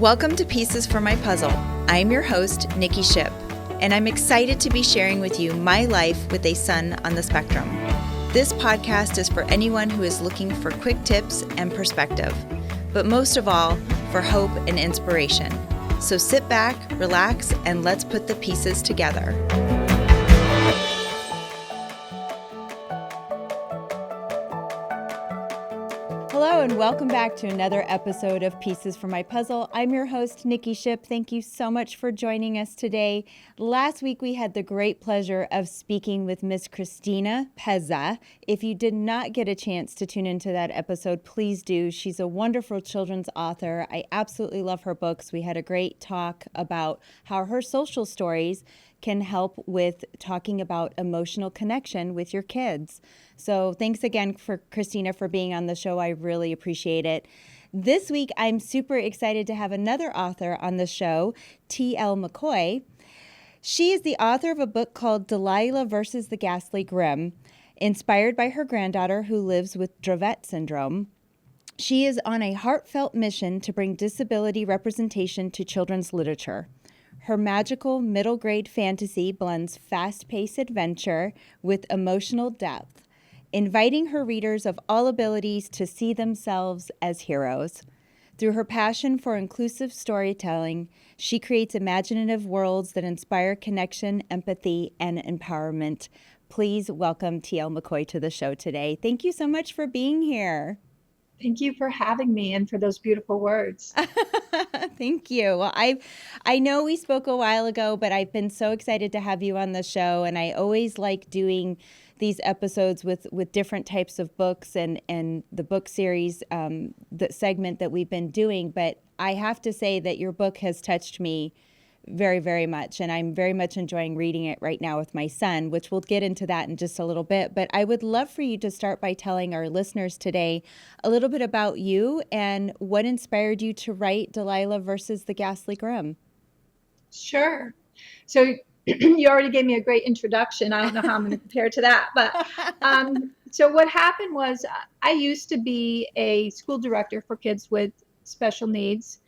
Welcome to Pieces for My Puzzle. I'm your host, Nikki Ship, and I'm excited to be sharing with you my life with a son on the spectrum. This podcast is for anyone who is looking for quick tips and perspective, but most of all, for hope and inspiration. So sit back, relax, and let's put the pieces together. Hello and welcome back to another episode of Pieces for My Puzzle. I'm your host, Nikki Ship. Thank you so much for joining us today. Last week we had the great pleasure of speaking with Miss Christina Pezza. If you did not get a chance to tune into that episode, please do. She's a wonderful children's author. I absolutely love her books. We had a great talk about how her social stories can help with talking about emotional connection with your kids. So thanks again for Christina for being on the show. I really appreciate it. This week, I'm super excited to have another author on the show, T.L. McCoy. She is the author of a book called Delilah versus the Ghastly Grimm, inspired by her granddaughter who lives with Dravet Syndrome. She is on a heartfelt mission to bring disability representation to children's literature. Her magical middle-grade fantasy blends fast-paced adventure with emotional depth, inviting her readers of all abilities to see themselves as heroes. Through her passion for inclusive storytelling, she creates imaginative worlds that inspire connection, empathy, and empowerment. Please welcome T.L. McCoy to the show today. Thank you so much for being here. Thank you for having me and for those beautiful words. Thank you. Well, I know we spoke a while ago, but I've been so excited to have you on the show, and I always like doing these episodes with different types of books and the book series, the segment that we've been doing. But I have to say that your book has touched me very, very much, and I'm very much enjoying reading it right now with my son, which we'll get into that in just a little bit. But I would love for you to start by telling our listeners today a little bit about you and what inspired you to write Delilah versus the Ghastly Grimm. Sure. So you already gave me a great introduction. I don't know how I'm going to compare to that. But so what happened was I used to be a school director for kids with special needs.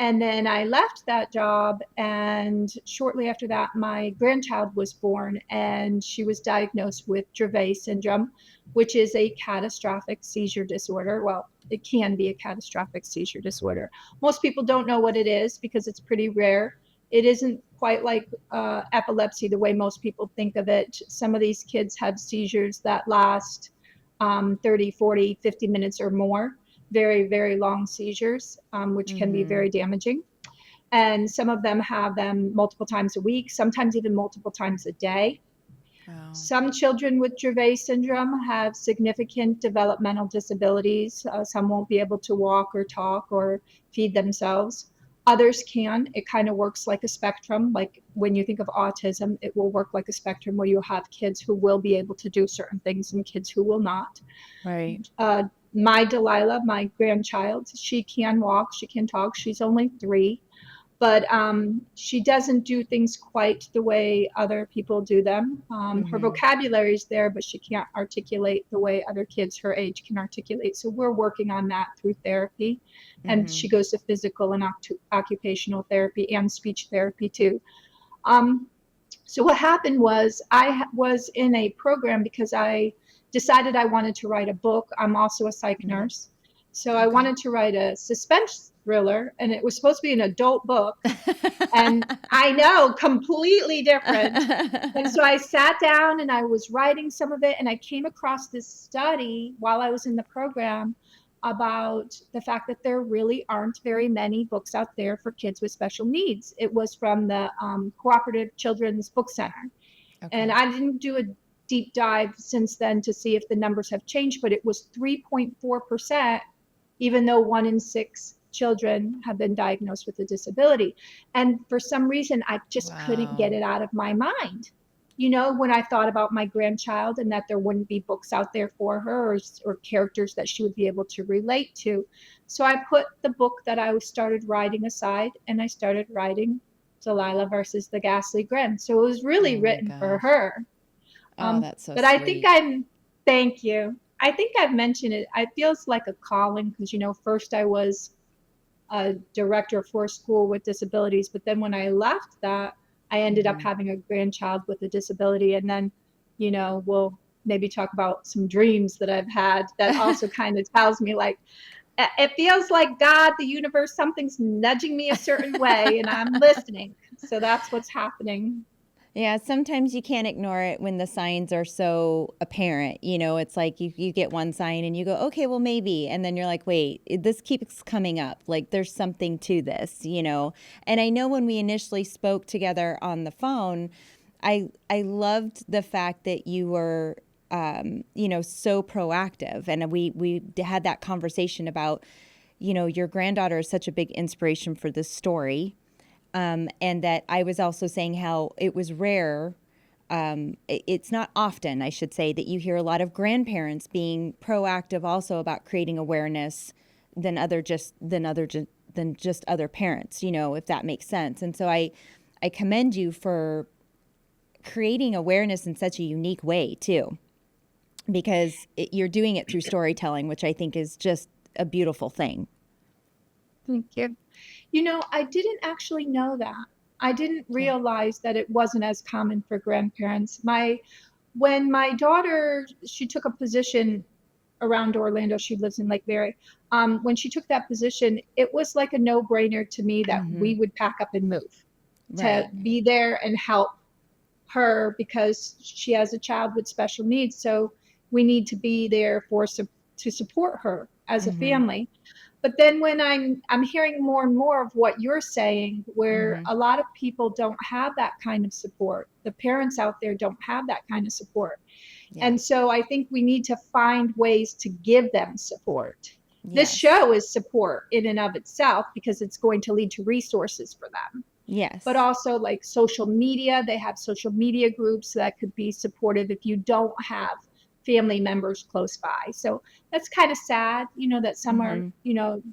And then I left that job, and shortly after that, my grandchild was born, and she was diagnosed with Dravet Syndrome, which is a catastrophic seizure disorder. Well, it can be a catastrophic seizure disorder. Most people don't know what it is because it's pretty rare. It isn't quite like epilepsy the way most people think of it. Some of these kids have seizures that last 30, 40, 50 minutes or more. Very, very long seizures, which can be very damaging. And some of them have them multiple times a week, sometimes even multiple times a day. Wow. Some children with Dravet syndrome have significant developmental disabilities. Some won't be able to walk or talk or feed themselves. Others can. It kind of works like a spectrum. Like when you think of autism, it will work like a spectrum where you have kids who will be able to do certain things and kids who will not. Right. My Delilah, my grandchild, she can walk, she can talk. She's only 3, but she doesn't do things quite the way other people do them. Her vocabulary is there, but she can't articulate the way other kids her age can articulate. So we're working on that through therapy. And she goes to physical and occupational therapy and speech therapy too. So what happened was I was in a program because I decided I wanted to write a book. I'm also a psych nurse. So I wanted to write a suspense thriller, and it was supposed to be an adult book. And I know, completely different. And so I sat down and I was writing some of it, and I came across this study while I was in the program about the fact that there really aren't very many books out there for kids with special needs. It was from the Cooperative Children's Book Center. Okay. And I didn't do a deep dive since then to see if the numbers have changed, but it was 3.4%, even though 1 in 6 children have been diagnosed with a disability. And for some reason, I just couldn't get it out of my mind. You know, when I thought about my grandchild and that there wouldn't be books out there for her or characters that she would be able to relate to. So I put the book that I started writing aside, and I started writing Delilah versus the Ghastly Grimm. So it was really written for her. That's so but sweet. Thank you. I think I've mentioned it. It feels like a calling because, you know, first I was a director for a school with disabilities. But then when I left that, I ended up having a grandchild with a disability. And then, we'll maybe talk about some dreams that I've had that also kind of tells me like, it feels like God, the universe, something's nudging me a certain way and I'm listening. So that's what's happening. Yeah, sometimes you can't ignore it when the signs are so apparent. It's like you get one sign and you go, okay, well, maybe. And then you're like, wait, this keeps coming up. Like there's something to this. And I know when we initially spoke together on the phone, I loved the fact that you were, so proactive. And we had that conversation about, your granddaughter is such a big inspiration for this story. And that I was also saying how it was rare. It's not often, I should say, that you hear a lot of grandparents being proactive also about creating awareness than just other parents, if that makes sense. And so I commend you for creating awareness in such a unique way too, because you're doing it through storytelling, which I think is just a beautiful thing. Thank you. I didn't actually know that. I didn't realize that it wasn't as common for grandparents. When my daughter, she took a position around Orlando, she lives in Lake Mary. When she took that position, it was like a no-brainer to me that we would pack up and move to be there and help her because she has a child with special needs. So we need to be there to support her as a family. But then when I'm hearing more and more of what you're saying, where a lot of people don't have that kind of support, the parents out there don't have that kind of support. Yeah. And so I think we need to find ways to give them support. Yes. This show is support in and of itself because it's going to lead to resources for them. Yes. But also like social media, they have social media groups that could be supportive if you don't have family members close by. So that's kind of sad, that some are,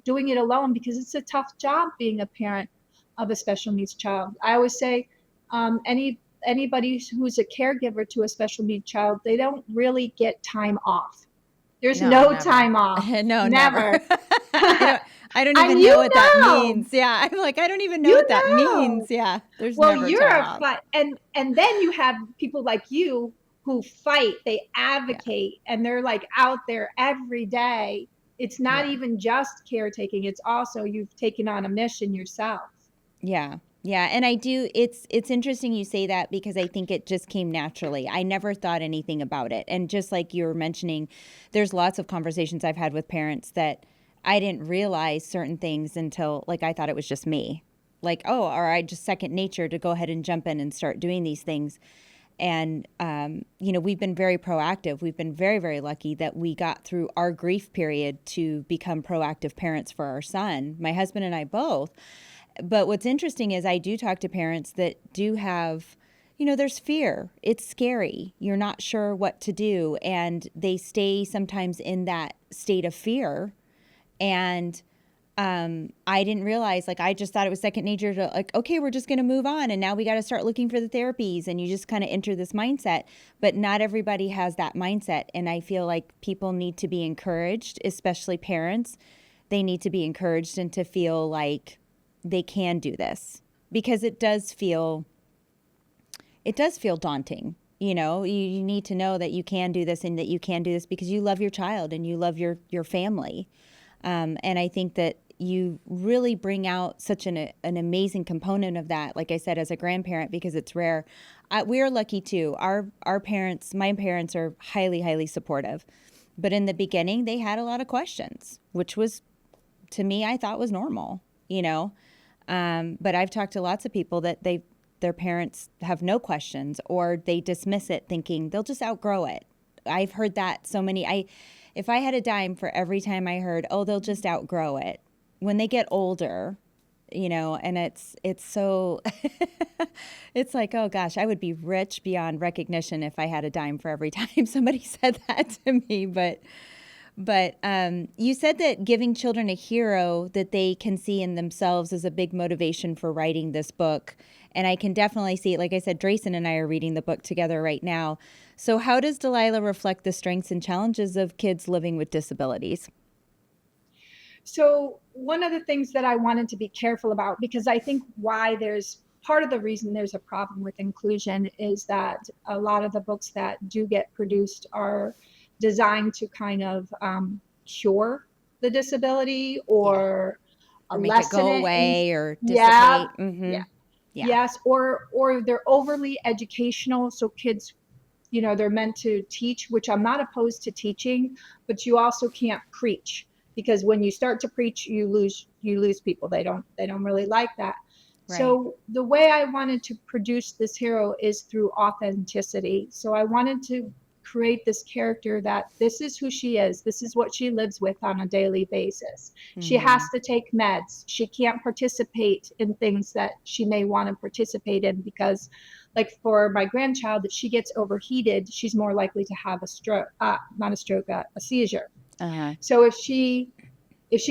doing it alone because it's a tough job being a parent of a special needs child. I always say anybody who's a caregiver to a special needs child, they don't really get time off. There's no time off. No, never. I don't even know what that means. Yeah, I'm like, I don't even know what that means. Yeah, there's never time off. And then you have people like you who fight, they advocate, and they're like out there every day. It's not even just caretaking. It's also you've taken on a mission yourself. Yeah. Yeah. And I do. It's interesting you say that because I think it just came naturally. I never thought anything about it. And just like you were mentioning, there's lots of conversations I've had with parents that I didn't realize certain things until like I thought it was just me. Like, oh, or I just second nature to go ahead and jump in and start doing these things. And, we've been very proactive. We've been very, very lucky that we got through our grief period to become proactive parents for our son, my husband and I both. But what's interesting is I do talk to parents that do have, there's fear. It's scary. You're not sure what to do. And they stay sometimes in that state of fear. And I didn't realize, like, I just thought it was second nature to like, okay, we're just going to move on. And now we got to start looking for the therapies. And you just kind of enter this mindset. But not everybody has that mindset. And I feel like people need to be encouraged, especially parents. They need to be encouraged and to feel like they can do this because it does feel daunting. You need to know that you can do this and that you can do this because you love your child and you love your family. And I think that you really bring out such an amazing component of that, like I said, as a grandparent, because it's rare. We are lucky too. Our parents, my parents are highly, highly supportive. But in the beginning, they had a lot of questions, which was, to me, I thought was normal, But I've talked to lots of people that their parents have no questions or they dismiss it thinking they'll just outgrow it. I've heard that so many. If I had a dime for every time I heard, oh, they'll just outgrow it when they get older, and it's so, it's like, oh gosh, I would be rich beyond recognition if I had a dime for every time somebody said that to me. But you said that giving children a hero that they can see in themselves is a big motivation for writing this book. And I can definitely see it. Like I said, Drayson and I are reading the book together right now. So how does Delilah reflect the strengths and challenges of kids living with disabilities? So one of the things that I wanted to be careful about, because I think why there's part of the reason there's a problem with inclusion is that a lot of the books that do get produced are designed to kind of cure the disability Yeah. or Or make it lessen go it. And away or yeah, dissipate. Mm-hmm. yeah, Yeah. yes, or they're overly educational. So kids, they're meant to teach, which I'm not opposed to teaching, but you also can't preach, because when you start to preach, you lose people. They don't really like that. Right. So the way I wanted to produce this hero is through authenticity. So I wanted to create this character that this is who she is. This is what she lives with on a daily basis. She Mm-hmm. has to take meds. She can't participate in things that she may want to participate in because, like for my grandchild, if she gets overheated, she's more likely to have a stroke, not a stroke, a seizure. Uh-huh. So if she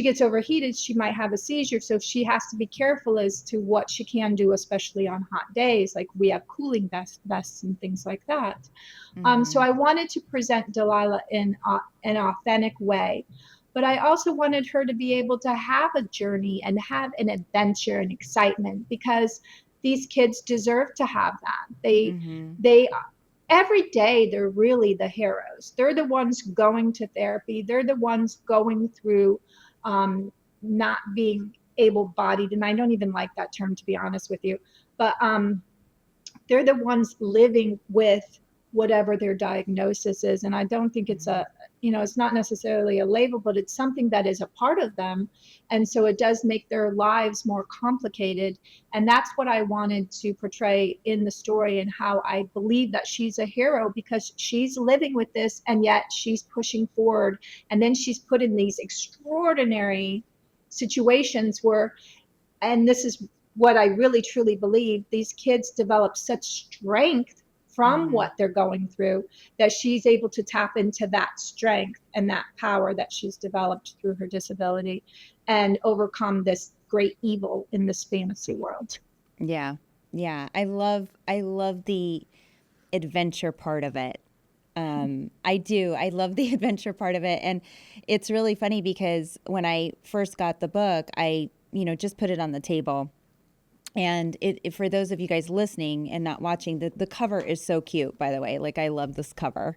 gets overheated, she might have a seizure. So she has to be careful as to what she can do, especially on hot days. Like we have cooling vests and things like that. So Mm-hmm. I wanted to present Delilah in an authentic way, but I also wanted her to be able to have a journey and have an adventure and excitement, because these kids deserve to have that. Mm-hmm. They every day they're really the heroes. They're the ones going to therapy. They're the ones going through not being able-bodied, and I don't even like that term, to be honest with you, but they're the ones living with whatever their diagnosis is. And I don't think it's not necessarily a label, but it's something that is a part of them. And so it does make their lives more complicated. And that's what I wanted to portray in the story, and how I believe that she's a hero because she's living with this and yet she's pushing forward. And then she's put in these extraordinary situations where, and this is what I really truly believe, these kids develop such strength from Mm-hmm. what they're going through that she's able to tap into that strength and that power that she's developed through her disability and overcome this great evil in this fantasy world. Yeah. Yeah. I love the adventure part of it. I do. I love the adventure part of it. And it's really funny because when I first got the book, I, just put it on the table. And for those of you guys listening and not watching, the cover is so cute, by the way. Like, I love this cover.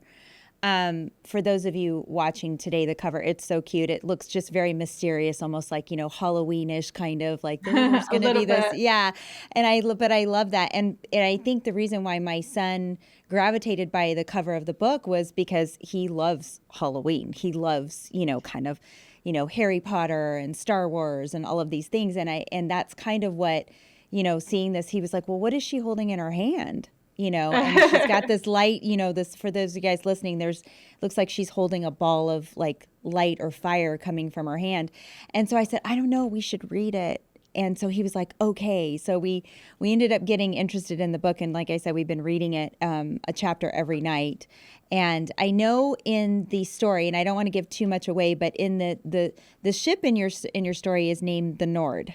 For those of you watching today, the cover, it's so cute. It looks just very mysterious, almost like, Halloweenish, kind of like there's A going to little be this. bit. Yeah. But I love that. And I think the reason why my son gravitated by the cover of the book was because he loves Halloween. He loves, kind of, Harry Potter and Star Wars and all of these things. And that's kind of what, seeing this, he was like, well, what is she holding in her hand? And she's got this light, this, for those of you guys listening, looks like she's holding a ball of like light or fire coming from her hand. And so I said, I don't know, we should read it. And so he was like, okay. So we ended up getting interested in the book. And like I said, we've been reading it, a chapter every night. And I know in the story, and I don't want to give too much away, but in the ship in your story is named the Nord.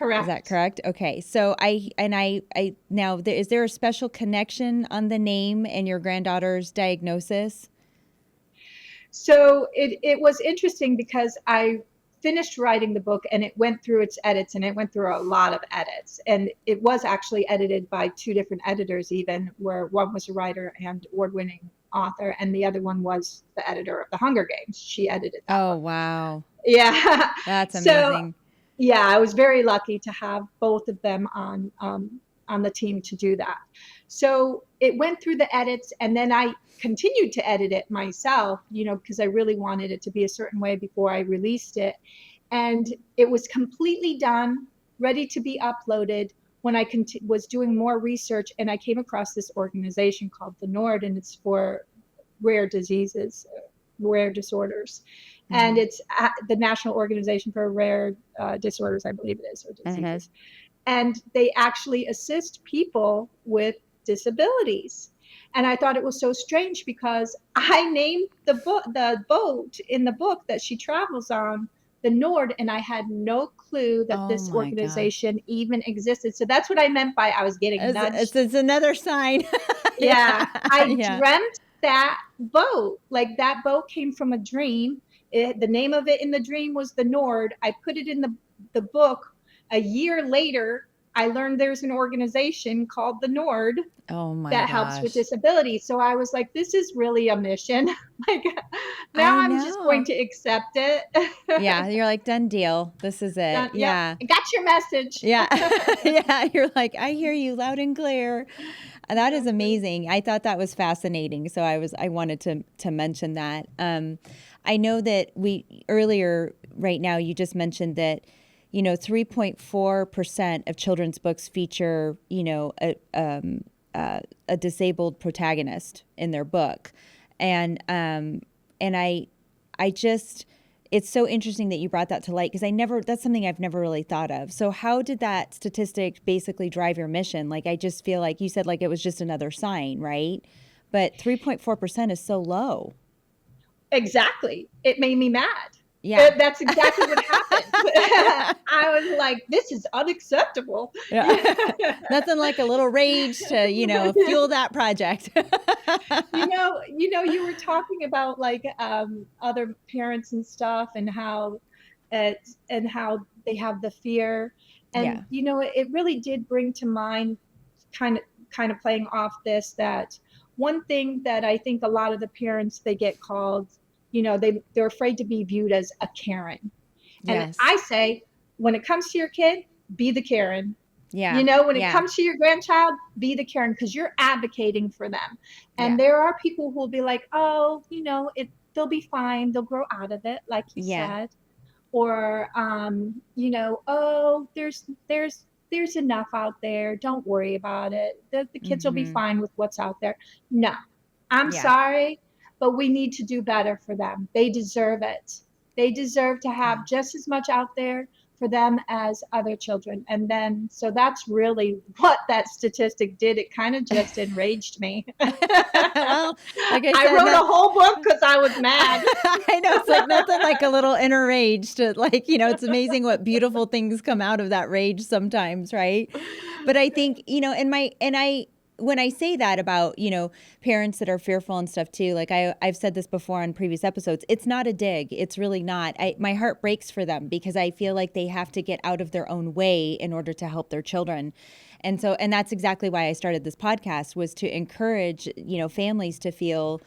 Is that Correct. correct? Okay. So is there a special connection on the name and your granddaughter's diagnosis? So it was interesting because I finished writing the book and it went through its edits, and it went through a lot of edits. And it was actually edited by two different editors, even, where one was a writer and award-winning author, and the other one was the editor of The Hunger Games. She edited that Oh, book. wow. Yeah. That's So amazing. yeah, I was very lucky to have both of them on the team to do that. So it went through the edits, and then I continued to edit it myself, because I really wanted it to be a certain way before I released it. And it was completely done, ready to be uploaded, when I was doing more research, and I came across this organization called the Nord, and it's for rare diseases, rare disorders. And Mm-hmm. it's the National Organization for Rare Disorders, I believe it is, or Uh-huh. diseases. And they actually assist people with disabilities. And I thought it was so strange because I named the boat in the book that she travels on, the Nord, and I had no clue that Oh this my gosh. organization even existed. So that's what I meant by I was getting nudged. It's another sign. Yeah, Yeah. I Yeah. dreamt that boat. Like that boat came from a dream, The name of it in the dream was the Nord. I put it in the book. A year later, I learned there's an organization called the Nord Oh my that helps with gosh. disabilities. So I was like, this is really a mission. Like, now I I'm just going know. to accept it. Yeah, you're like, done deal. This is it. Yep, Yeah. I got your message. Yeah. Yeah, you're like, I hear you loud and clear. That is Exactly. amazing. I thought that was fascinating. So I wanted to mention that. I know that we earlier right now you just mentioned that 3.4% of children's books feature, a disabled protagonist in their book. And I just it's so interesting that you brought that to light because that's something I've never really thought of. So how did that statistic basically drive your mission? Like, I just feel like you said, like, it was just another sign, right? But 3.4% is so low. Exactly. It made me mad. Yeah. That's exactly what happened. I was like, this is unacceptable. Yeah. Nothing like a little rage to, fuel that project. You were talking about like other parents and stuff and how they have the fear. And Yeah. it really did bring to mind kind of playing off this, that one thing that I think a lot of the parents, they get called, they're afraid to be viewed as a Karen. And Yes. I say, when it comes to your kid, be the Karen. Yeah. When it Yeah. comes to your grandchild, be the Karen, because you're advocating for them. And Yeah. there are people who will be like, oh, they'll be fine. They'll grow out of it, like you Yeah. said. Or, oh, there's enough out there. Don't worry about it. The kids will be Mm-hmm. fine with what's out there. No, I'm Yeah. sorry, but we need to do better for them. They deserve it. They deserve to Yeah. have just as much out there for them as other children. And then, so that's really what that statistic did. It kind of just enraged me. Well, like I I said, wrote a whole book because I was mad. I know, it's like nothing like a little inner rage to, like, it's amazing what beautiful things come out of that rage sometimes, right? But I think, when I say that about, parents that are fearful and stuff too, like I've said this before on previous episodes, it's not a dig. It's really not. My heart breaks for them because I feel like they have to get out of their own way in order to help their children. And that's exactly why I started this podcast, was to encourage, families to feel,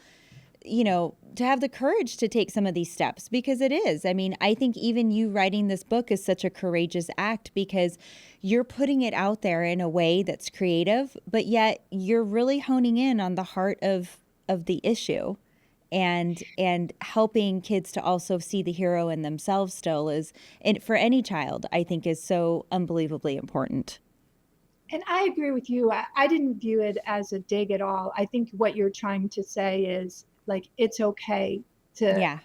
to have the courage to take some of these steps, because it is. I mean, I think even you writing this book is such a courageous act because you're putting it out there in a way that's creative, but yet you're really honing in on the heart of the issue, and helping kids to also see the hero in themselves still is, and for any child, I think, is so unbelievably important. And I agree with you. I didn't view it as a dig at all. I think what you're trying to say is, like, it's okay to Yeah.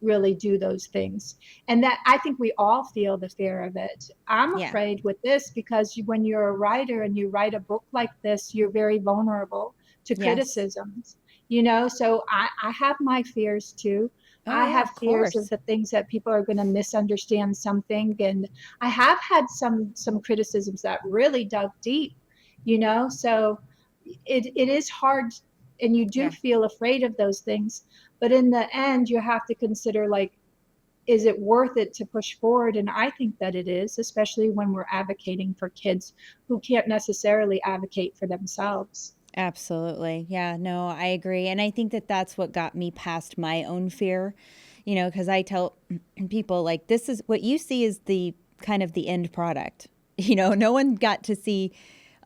really do those things. And that, I think we all feel the fear of it. I'm Yeah. afraid with this because when you're a writer and you write a book like this, you're very vulnerable to Yes. criticisms, so I have my fears too. Oh I yeah, have of fears of course. the things that people are going to misunderstand something. And I have had some criticisms that really dug deep, so it is hard, and you do Yeah. feel afraid of those things. But in the end, you have to consider, like, is it worth it to push forward? And I think that it is, especially when we're advocating for kids who can't necessarily advocate for themselves. Absolutely. Yeah, no, I agree. And I think that that's what got me past my own fear, because I tell people, like, this is what you see is the kind of the end product. No one got to see,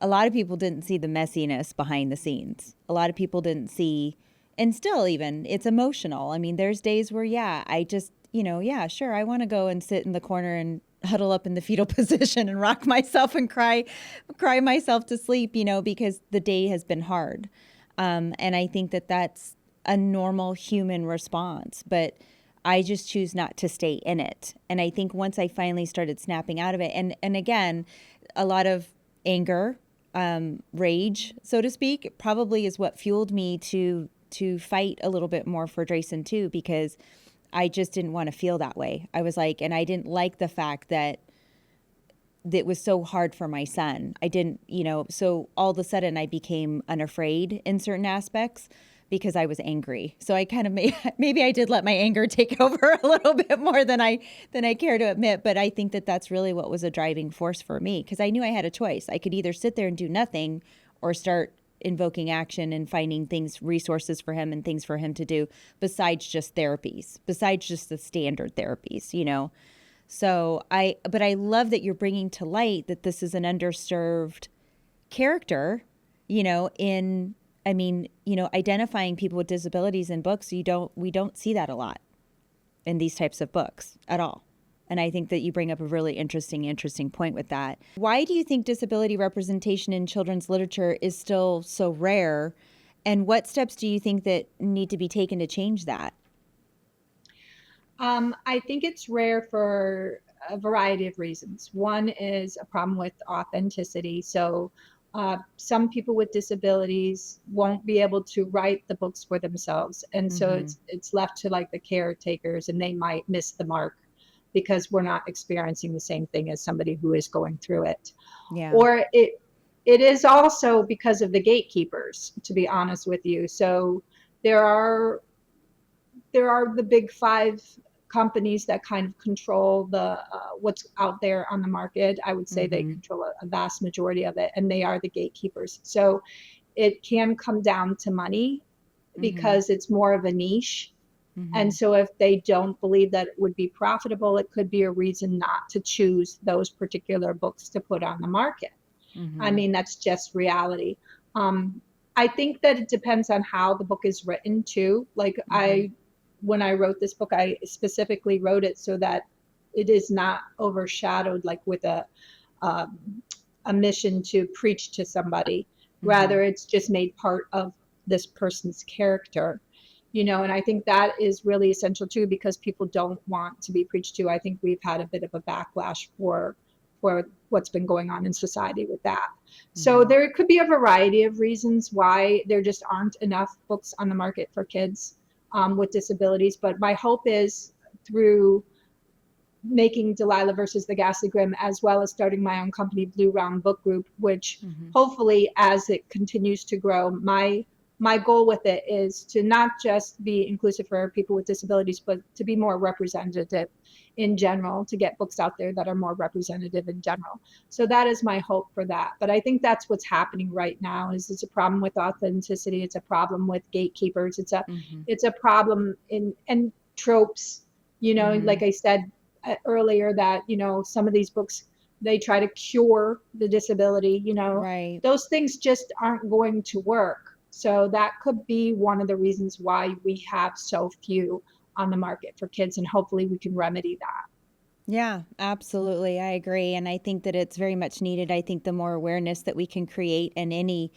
a lot of people didn't see the messiness behind the scenes. A lot of people didn't see, and still, even, it's emotional. I mean, there's days where, yeah, I just, yeah, sure, I want to go and sit in the corner and huddle up in the fetal position and rock myself and cry myself to sleep, because the day has been hard. And I think that that's a normal human response, but I just choose not to stay in it. And I think once I finally started snapping out of it, and again, a lot of anger, rage, so to speak, probably is what fueled me to fight a little bit more for Drayson too, because I just didn't want to feel that way. I was like, and I didn't like the fact that it was so hard for my son. I didn't, so all of a sudden I became unafraid in certain aspects because I was angry. So I kind of maybe I did let my anger take over a little bit more than I care to admit. But I think that that's really what was a driving force for me, because I knew I had a choice. I could either sit there and do nothing or start invoking action and finding resources for him and things for him to do besides just therapies, besides just the standard therapies, you know. So but I love that you're bringing to light that this is an underserved character, you know, identifying people with disabilities in books. We don't see that a lot in these types of books at all. And I think that you bring up a really interesting point with that. Why do you think disability representation in children's literature is still so rare? And what steps do you think that need to be taken to change that? I think it's rare for a variety of reasons. One is a problem with authenticity. So some people with disabilities won't be able to write the books for themselves. And so it's left to like the caretakers, and they might miss the mark because we're not experiencing the same thing as somebody who is going through it. Yeah. Or it is also because of the gatekeepers, to be honest with you. So there are the big five companies that kind of control the what's out there on the market. I would say they control a vast majority of it, and they are the gatekeepers. So it can come down to money because it's more of a niche. And so if they don't believe that it would be profitable, it could be a reason not to choose those particular books to put on the market. I mean, that's just reality. I think that it depends on how the book is written too. Like when I wrote this book, I specifically wrote it so that it is not overshadowed, like with a mission to preach to somebody. Rather, it's just made part of this person's character. You know, and I think that is really essential too, because people don't want to be preached to. I think we've had a bit of a backlash for what's been going on in society with that. So there could be a variety of reasons why there just aren't enough books on the market for kids with disabilities. But my hope is through making Delilah versus the Ghastly Grimm, as well as starting my own company, Blue Round Book Group, which hopefully as it continues to grow, my goal with it is to not just be inclusive for people with disabilities, but to be more representative in general, to get books out there that are more representative in general. So that is my hope for that. But I think that's what's happening right now. Is it's a problem with authenticity. It's a problem with gatekeepers. It's a problem in tropes. You know, like I said earlier, that, you know, some of these books, they try to cure the disability. You know, those things just aren't going to work. So that could be one of the reasons why we have so few on the market for kids, and hopefully we can remedy that. Yeah, absolutely. I agree. And I think that it's very much needed. I think the more awareness that we can create in any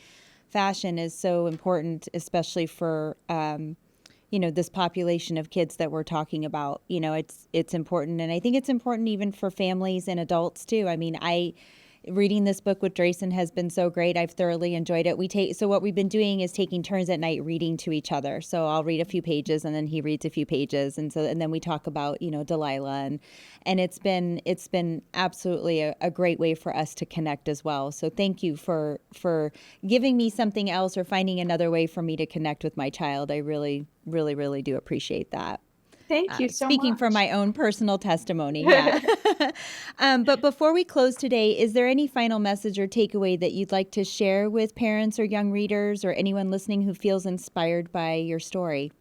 fashion is so important, especially for, you know, this population of kids that we're talking about. You know, it's important. And I think it's important even for families and adults too. I mean, reading this book with Drayson has been so great. I've thoroughly enjoyed it. So what we've been doing is taking turns at night reading to each other. So I'll read a few pages and then he reads a few pages. And then we talk about, you know, Delilah, and it's been absolutely a great way for us to connect as well. So thank you for giving me something else or finding another way for me to connect with my child. I really, really, really do appreciate that. Thank you so much. Speaking from my own personal testimony, yeah. But before we close today, is there any final message or takeaway that you'd like to share with parents or young readers or anyone listening who feels inspired by your story?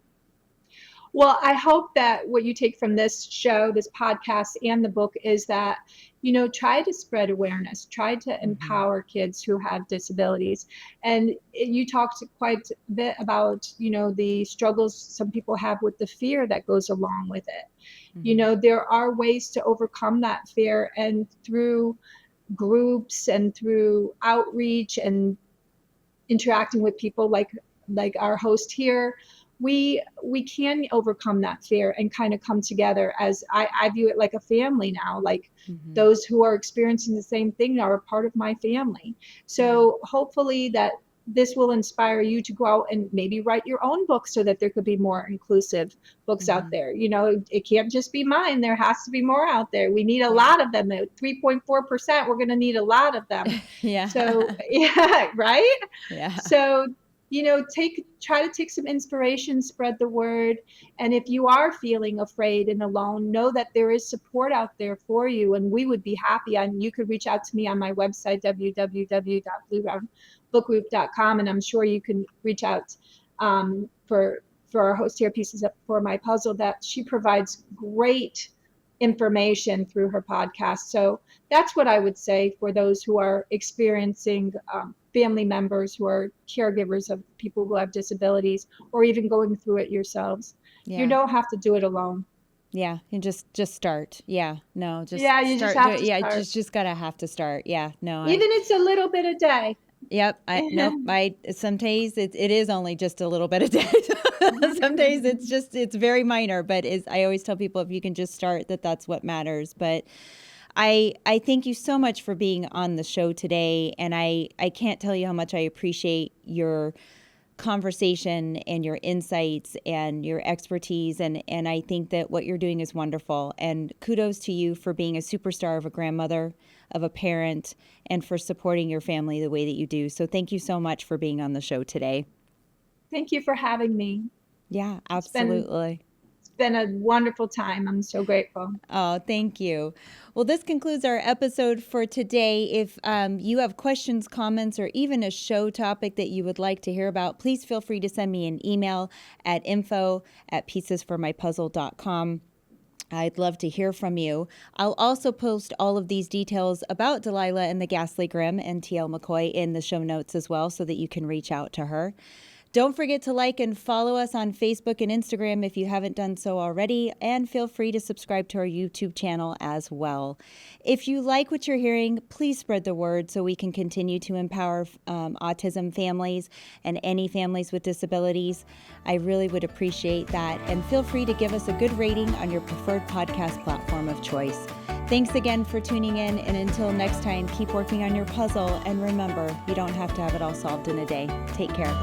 Well, I hope that what you take from this show, this podcast, and the book is that, you know, try to spread awareness, try to empower kids who have disabilities. And you talked quite a bit about, you know, the struggles some people have with the fear that goes along with it. You know, there are ways to overcome that fear, and through groups and through outreach and interacting with people like our host here, we can overcome that fear and kind of come together as I view it like a family now. Like those who are experiencing the same thing are a part of my family. So hopefully that this will inspire you to go out and maybe write your own book so that there could be more inclusive books out there. You know, it can't just be mine. There has to be more out there. We need a lot of them. At 3.4%, we're going to need a lot of them. Yeah. So, yeah, right? Yeah. So try to take some inspiration, spread the word. And if you are feeling afraid and alone, know that there is support out there for you. And we would be happy. And you could reach out to me on my website, www.blueroundbookgroup.com. And I'm sure you can reach out for our host here, Pieces for My Puzzle, that she provides great information through her podcast. So that's what I would say for those who are experiencing family members who are caregivers of people who have disabilities, or even going through it yourselves. Yeah. You don't have to do it alone. Yeah, and just start. Yeah, no, just yeah, you start. just have to yeah, start. just gotta have to start. Yeah, no. Even it's a little bit a day. Yep. Some days it is only just a little bit a day. Some days it's very minor, but I always tell people, if you can just start, that's what matters. But I thank you so much for being on the show today. And I can't tell you how much I appreciate your conversation and your insights and your expertise. And I think that what you're doing is wonderful. And kudos to you for being a superstar of a grandmother, of a parent, and for supporting your family the way that you do. So thank you so much for being on the show today. Thank you for having me. Yeah, absolutely. It's been a wonderful time. I'm so grateful. Oh, thank you. Well, this concludes our episode for today. If you have questions, comments, or even a show topic that you would like to hear about, please feel free to send me an email at info@piecesformypuzzle.com. I'd love to hear from you. I'll also post all of these details about Delilah and the Ghastly Grimm and T.L. McCoy in the show notes as well, so that you can reach out to her. Don't forget to like and follow us on Facebook and Instagram if you haven't done so already, and feel free to subscribe to our YouTube channel as well. If you like what you're hearing, please spread the word so we can continue to empower autism families and any families with disabilities. I really would appreciate that, and feel free to give us a good rating on your preferred podcast platform of choice. Thanks again for tuning in, and until next time, keep working on your puzzle, and remember, you don't have to have it all solved in a day. Take care.